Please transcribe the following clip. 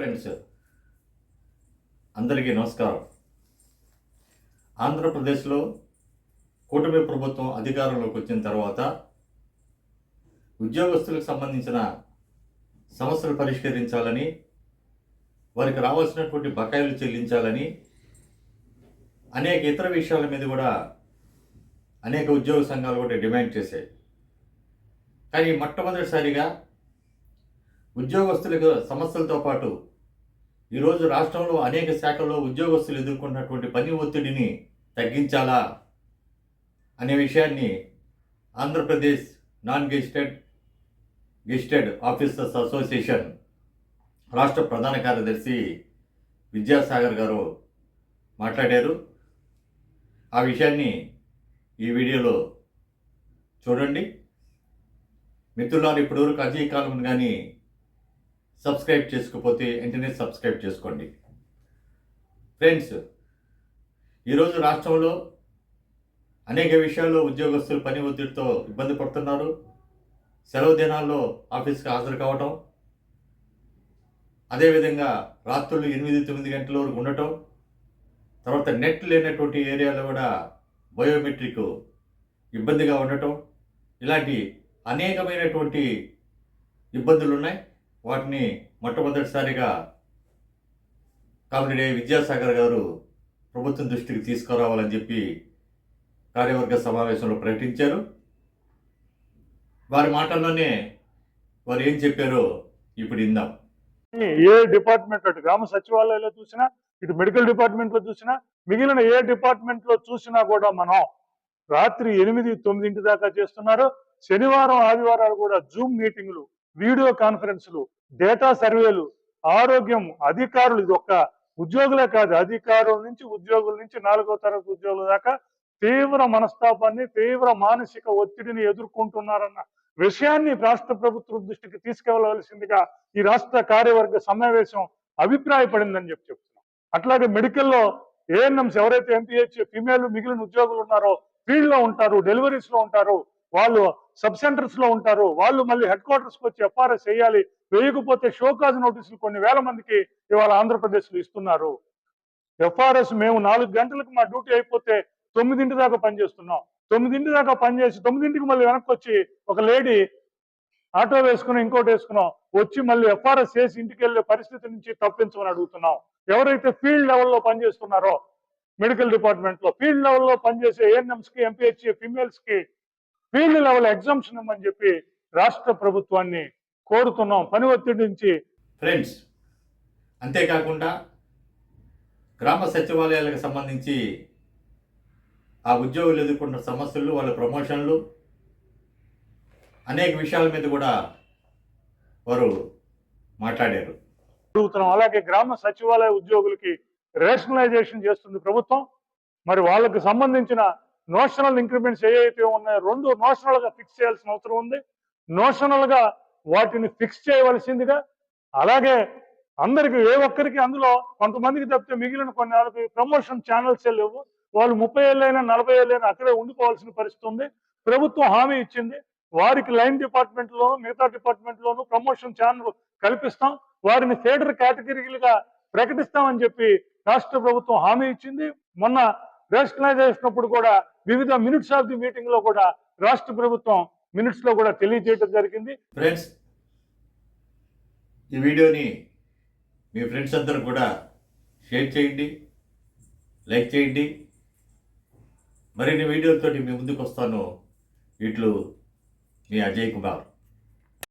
Friends, అందరికీ నమస్కారం. ఆంధ్రప్రదేశ్లో కూటమి ప్రభుత్వం అధికారంలోకి వచ్చిన తర్వాత ఉద్యోగస్తులకు సంబంధించిన సమస్యలు పరిష్కరించాలని, వారికి రావాల్సినటువంటి బకాయిలు చెల్లించాలని, అనేక ఇతర విషయాల మీద కూడా అనేక ఉద్యోగ సంఘాలు కూడా డిమాండ్ చేశాయి. కానీ మొట్టమొదటిసారిగా ఉద్యోగస్తులకు సమస్యలతో పాటు ఈరోజు రాష్ట్రంలో అనేక శాఖల్లో ఉద్యోగస్తులు ఎదుర్కొన్నటువంటి పని ఒత్తిడిని తగ్గించాలా అనే విషయాన్ని Andhra Pradesh non gazetted officers association రాష్ట్ర ప్రధాన కార్యదర్శి విద్యాసాగర్ గారు మాట్లాడారు. ఆ విషయాన్ని ఈ వీడియోలో చూడండి. మిత్రులారు, ఇప్పటివరకు అజయ్ కాలం కానీ సబ్స్క్రైబ్ చేసుకోకపోతే వెంటనే సబ్స్క్రైబ్ చేసుకోండి. ఫ్రెండ్స్, ఈరోజు రాష్ట్రంలో అనేక విషయాల్లో ఉద్యోగస్తులు పని ఒత్తిడితో ఇబ్బంది పడుతున్నారు. సెలవు దినాల్లో ఆఫీస్కి హాజరు కావటం, అదేవిధంగా రాత్రులు 8-9 గంటల వరకు ఉండటం, తర్వాత నెట్ లేనటువంటి ఏరియాలో కూడా బయోమెట్రిక్ ఇబ్బందిగా ఉండటం, ఇలాంటి అనేకమైనటువంటి ఇబ్బందులు ఉన్నాయి. వాటిని మొట్టమొదటిసారిగా కామిరెడ్డి విద్యాసాగర్ గారు ప్రభుత్వం దృష్టికి తీసుకురావాలని చెప్పి కార్యవర్గ సమావేశంలో ప్రకటించారు. వారి మాటల్లోనే వారు ఏం చెప్పారో ఇప్పుడు విందాం. ఏ డిపార్ట్మెంట్, అటు గ్రామ సచివాలయంలో చూసినా, ఇటు మెడికల్ డిపార్ట్మెంట్లో చూసినా, మిగిలిన ఏ డిపార్ట్మెంట్లో చూసినా కూడా మనం రాత్రి 8-9 దాకా చేస్తున్నారు. శనివారం ఆదివారాలు కూడా జూమ్ మీటింగ్లు, వీడియో కాన్ఫరెన్స్లు, డేటా సర్వేలు, ఆరోగ్యం అధికారులు, ఇది ఒక్క ఉద్యోగులే కాదు, అధికారుల నుంచి ఉద్యోగుల నుంచి 4వ తరగతి ఉద్యోగుల దాకా తీవ్ర మనస్తాపాన్ని, తీవ్ర మానసిక ఒత్తిడిని ఎదుర్కొంటున్నారన్న విషయాన్ని రాష్ట్ర ప్రభుత్వం దృష్టికి తీసుకెళ్లవలసిందిగా ఈ రాష్ట్ర కార్యవర్గ సమావేశం అభిప్రాయపడిందని చెప్తున్నాం. అట్లాగే మెడికల్లో ఏఎన్ఎంస్ ఎవరైతే ఎంపీహెచ్ ఫిమేల్ మిగిలిన ఉద్యోగులు ఉన్నారో ఫీల్డ్ లో ఉంటారు, డెలివరీస్ లో ఉంటారు, వాళ్ళు సబ్ సెంటర్స్ లో ఉంటారు, వాళ్ళు మళ్ళీ హెడ్ క్వార్టర్స్ కి వచ్చి ఎఫ్ఆర్ఎస్ వేయాలి. వేయకపోతే షోకాజ్ నోటీసులు కొన్ని వేల మందికి ఇవాళ ఆంధ్రప్రదేశ్ లో ఇస్తున్నారు. ఎఫ్ఆర్ఎస్ మేము 4 గంటలకు మా డ్యూటీ అయిపోతే 9 దాకా పనిచేస్తున్నాం. 9 దాకా పనిచేసి 9కి మళ్ళీ వెనక్కి వచ్చి ఒక లేడీ ఆటో వేసుకుని ఇంకోటి వేసుకున్నాం వచ్చి మళ్ళీ ఎఫ్ఆర్ఎస్ చేసి ఇంటికి వెళ్ళే పరిస్థితి నుంచి తప్పించమని అడుగుతున్నాం. ఎవరైతే ఫీల్డ్ లెవెల్లో పనిచేస్తున్నారో మెడికల్ డిపార్ట్మెంట్ లో, ఫీల్డ్ లెవెల్లో పనిచేసే ఏఎన్ఎంస్ కి, ఎంపీహెచ్ ఫిమేల్స్ కి ఫీల్డ్ లెవెల్ ఎగ్జామ్షన్ ఇవ్వమని చెప్పి రాష్ట్ర ప్రభుత్వాన్ని కోరుతున్నాం, పని ఒత్తిడి నుంచి. ఫ్రెండ్స్, అంతేకాకుండా గ్రామ సచివాలయాలకు సంబంధించి ఆ ఉద్యోగులు ఎదుర్కొన్న సమస్యలు, వాళ్ళ ప్రమోషన్లు, అనేక విషయాల మీద కూడా వారు మాట్లాడారు. అలాగే గ్రామ సచివాలయ ఉద్యోగులకి రేషనలైజేషన్ చేస్తుంది ప్రభుత్వం. మరి వాళ్ళకి సంబంధించిన నోషనల్ ఇంక్రిమెంట్స్ ఏవైతే ఉన్నాయో 2 నోషనల్ గా ఫిక్స్ చేయాల్సిన అవసరం ఉంది. నోషనల్ గా వాటిని ఫిక్స్ చేయవలసిందిగా, అలాగే అందరికి ఏ ఒక్కరికి అందులో కొంతమందికి తప్పితే మిగిలిన కొన్ని వాళ్ళకి ప్రమోషన్ ఛానల్స్ లేవు. వాళ్ళు 30 ఏళ్ళైనా 40 ఏళ్ళైనా అక్కడే ఉండిపోవాల్సిన పరిస్థితి ఉంది. ప్రభుత్వం హామీ ఇచ్చింది, వారికి లైన్ డిపార్ట్మెంట్ లోను మిగతా డిపార్ట్మెంట్ లోను ప్రమోషన్ ఛానల్ కల్పిస్తాం, వారిని ఫేడర్ కేటగిరీలుగా ప్రకటిస్తామని చెప్పి రాష్ట్ర ప్రభుత్వం హామీ ఇచ్చింది. మొన్న రేషనలైజేషన్ అప్పుడు కూడా వివిధ మినిట్స్ ఆఫ్ ది మీటింగ్ లో కూడా రాష్ట్ర ప్రభుత్వం మినిట్స్ లో కూడా తెలియజేయడం జరిగింది. ఫ్రెండ్స్, ఈ వీడియోని మీ ఫ్రెండ్స్ అందరూ కూడా షేర్ చేయండి, లైక్ చేయండి. మరిన్ని వీడియోలతోటి మీ ముందుకు వస్తాను. ఇట్లు మీ అజయ్ కుమార్.